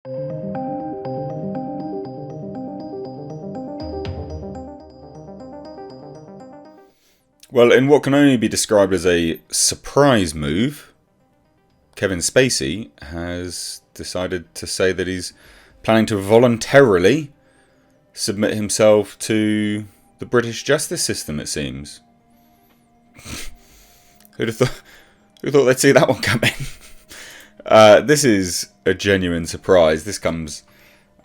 Well, in what can only be described as a surprise move, Kevin Spacey has decided to say that he's planning to voluntarily submit himself to the British justice system, it seems. Who thought they'd see that one coming? This is a genuine surprise. This comes,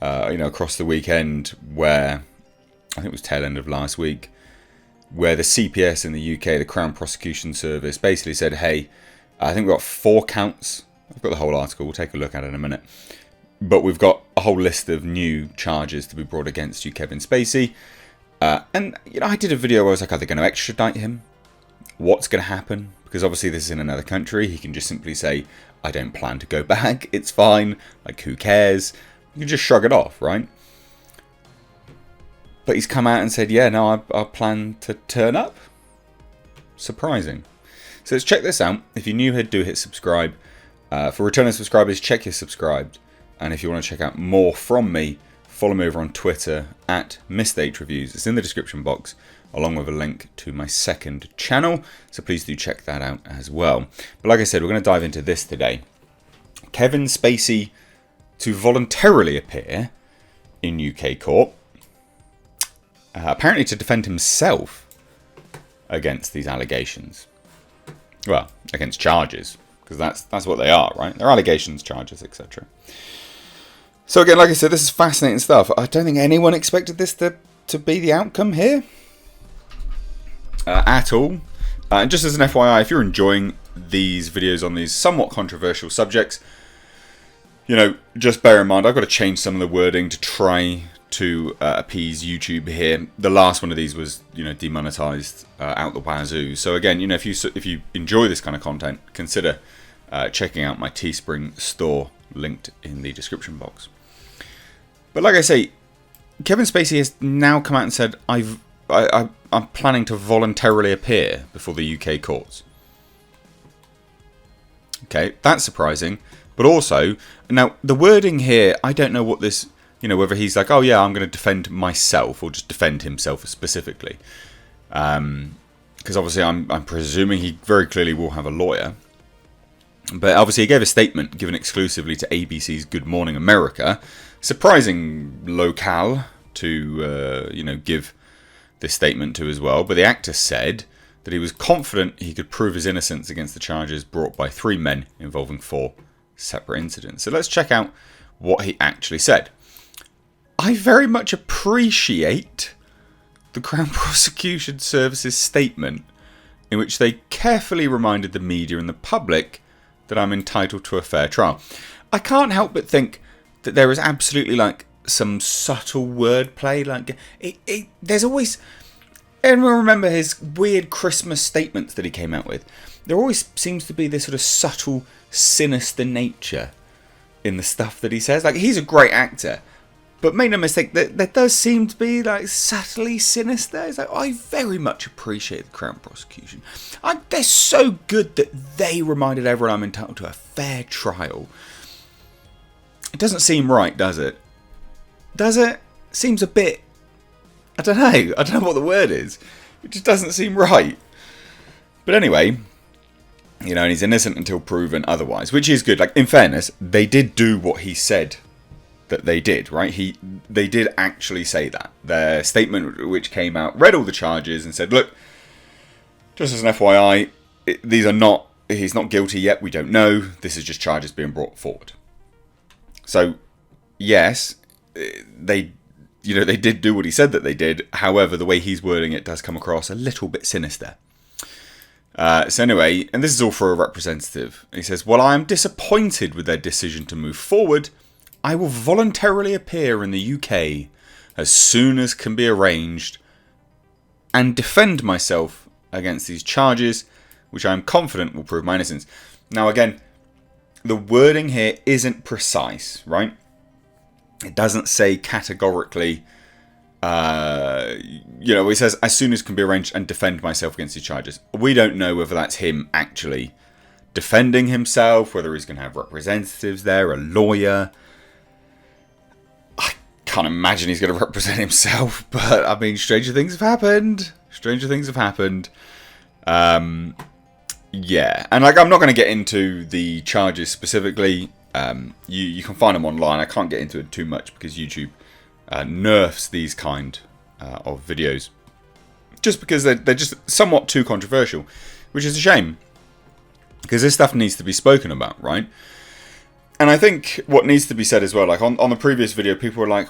across the weekend where, I think it was tail end of last week, where the CPS in the UK, the Crown Prosecution Service, basically said, hey, I think we've got 4 counts. I've got the whole article. We'll take a look at it in a minute. But we've got a whole list of new charges to be brought against you, Kevin Spacey. And I did a video where I was like, are they going to extradite him? What's going to happen? Because obviously this is in another country. He can just simply say, I don't plan to go back. It's fine. Like, who cares? You can just shrug it off, right? But he's come out and said, yeah, no, I plan to turn up. Surprising. So let's check this out. If you're new here, do hit subscribe. For returning subscribers, check you're subscribed. And if you want to check out more from me, follow me over on Twitter at MrHReviews. It's in the description box, along with a link to my second channel. So please do check that out as well. But like I said, we're going to dive into this today. Kevin Spacey to voluntarily appear in UK court. Apparently to defend himself against these allegations. Well, against charges, because that's what they are, right? They're allegations, charges, etc. So again, like I said, this is fascinating stuff. I don't think anyone expected this to be the outcome here at all. And just as an FYI, if you're enjoying these videos on these somewhat controversial subjects, just bear in mind, I've got to change some of the wording to try to appease YouTube here. The last one of these was, demonetized out the wazoo. So again, if you enjoy this kind of content, consider checking out my Teespring store linked in the description box. But like I say, Kevin Spacey has now come out and said, I'm planning to voluntarily appear before the UK courts. Okay, that's surprising. But also, now the wording here, I don't know what this, whether he's like, oh yeah, I'm going to defend myself, or just defend himself specifically. Because obviously I'm presuming he very clearly will have a lawyer. But obviously he gave a statement given exclusively to ABC's Good Morning America. Surprising locale to, give this statement to as well. But the actor said that he was confident he could prove his innocence against the charges brought by 3 men involving 4 separate incidents. So let's check out what he actually said. I very much appreciate the Crown Prosecution Service's statement in which they carefully reminded the media and the public that I'm entitled to a fair trial. I can't help but think that there is absolutely some subtle wordplay. There's always... Everyone remember his weird Christmas statements that he came out with. There always seems to be this sort of subtle, sinister nature in the stuff that he says. He's a great actor. But make no mistake, there does seem to be subtly sinister. It's I very much appreciate the Crown Prosecution. They're so good that they reminded everyone I'm entitled to a fair trial. It doesn't seem right, does it? Does it? Seems a bit... I don't know what the word is. It just doesn't seem right. But anyway, and he's innocent until proven otherwise, which is good. In fairness, they did do what he said that they did, right? They did actually say that. Their statement, which came out, read all the charges and said, look, just as an FYI, he's not guilty yet, we don't know. This is just charges being brought forward. So, yes, they did do what he said that they did. However, the way he's wording it does come across a little bit sinister. So anyway, and this is all for a representative. He says, while I am disappointed with their decision to move forward, I will voluntarily appear in the UK as soon as can be arranged and defend myself against these charges, which I am confident will prove my innocence. Now again, the wording here isn't precise, right? It doesn't say categorically, he says, as soon as can be arranged and defend myself against these charges. We don't know whether that's him actually defending himself, whether he's going to have representatives there, a lawyer. can't imagine he's going to represent himself, but I mean, stranger things have happened. Stranger things have happened. Yeah, and like I'm not going to get into the charges specifically. You can find them online. I can't get into it too much because YouTube nerfs these kind of videos, just because they're just somewhat too controversial, which is a shame, because this stuff needs to be spoken about, right? And I think what needs to be said as well, like on the previous video, people were like,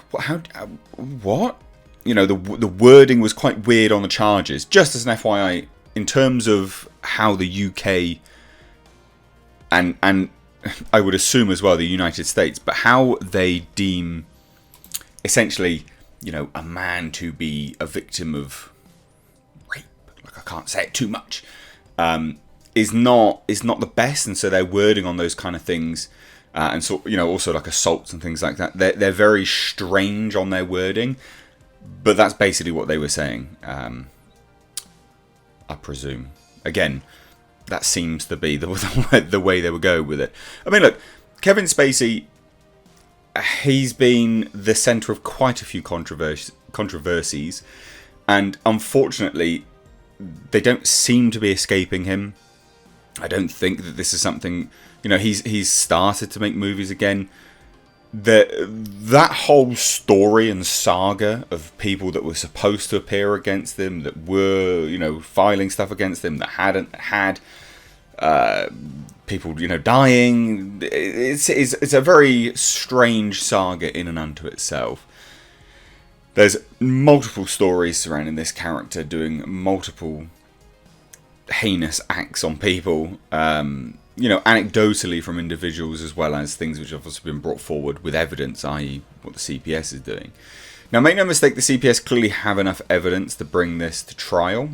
what? You know, the wording was quite weird on the charges. Just as an FYI, in terms of how the UK and I would assume as well the United States, but how they deem essentially, you know, a man to be a victim of rape, like I can't say it too much, is not the best, and so their wording on those kind of things, and so, you know, also like assaults and things like that, they're very strange on their wording, but that's basically what they were saying. I presume. Again, that seems to be the way they would go with it. I mean, look, Kevin Spacey, he's been the centre of quite a few controversies, and unfortunately, they don't seem to be escaping him. I don't think that this is something, you know, he's started to make movies again. That whole story and saga of people that were supposed to appear against him, that were, you know, filing stuff against him, that hadn't had, people, you know, dying. It's a very strange saga in and unto itself. There's multiple stories surrounding this character doing multiple heinous acts on people. You know, anecdotally from individuals, as well as things which have also been brought forward with evidence, i.e. what the CPS is doing. Now, make no mistake, the CPS clearly have enough evidence to bring this to trial,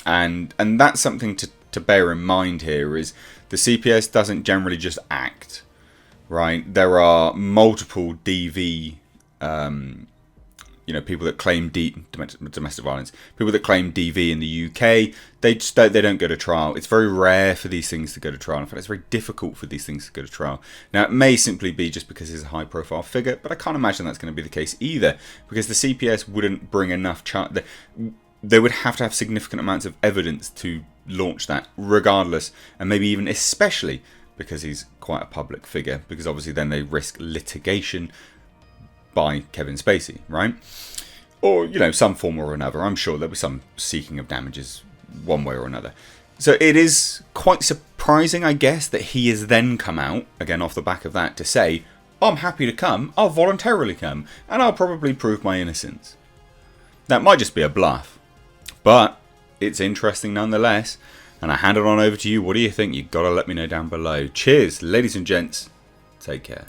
and that's something to bear in mind here, is the CPS doesn't generally just act, right? There are multiple DV, you know, people that claim domestic violence, people that claim DV in the UK, they don't go to trial. It's very rare for these things to go to trial. In fact, it's very difficult for these things to go to trial. Now, it may simply be just because he's a high-profile figure, but I can't imagine that's going to be the case either, because the CPS wouldn't bring enough they would have to have significant amounts of evidence to launch that, regardless, and maybe even especially because he's quite a public figure, because obviously then they risk litigation by Kevin Spacey, right? Or, you know, some form or another. I'm sure there'll be some seeking of damages one way or another. So it is quite surprising, I guess, that he has then come out, again off the back of that, to say, I'm happy to come, I'll voluntarily come, and I'll probably prove my innocence. That might just be a bluff, but it's interesting nonetheless, and I hand it on over to you. What do you think? You've got to let me know down below. Cheers, ladies and gents. Take care.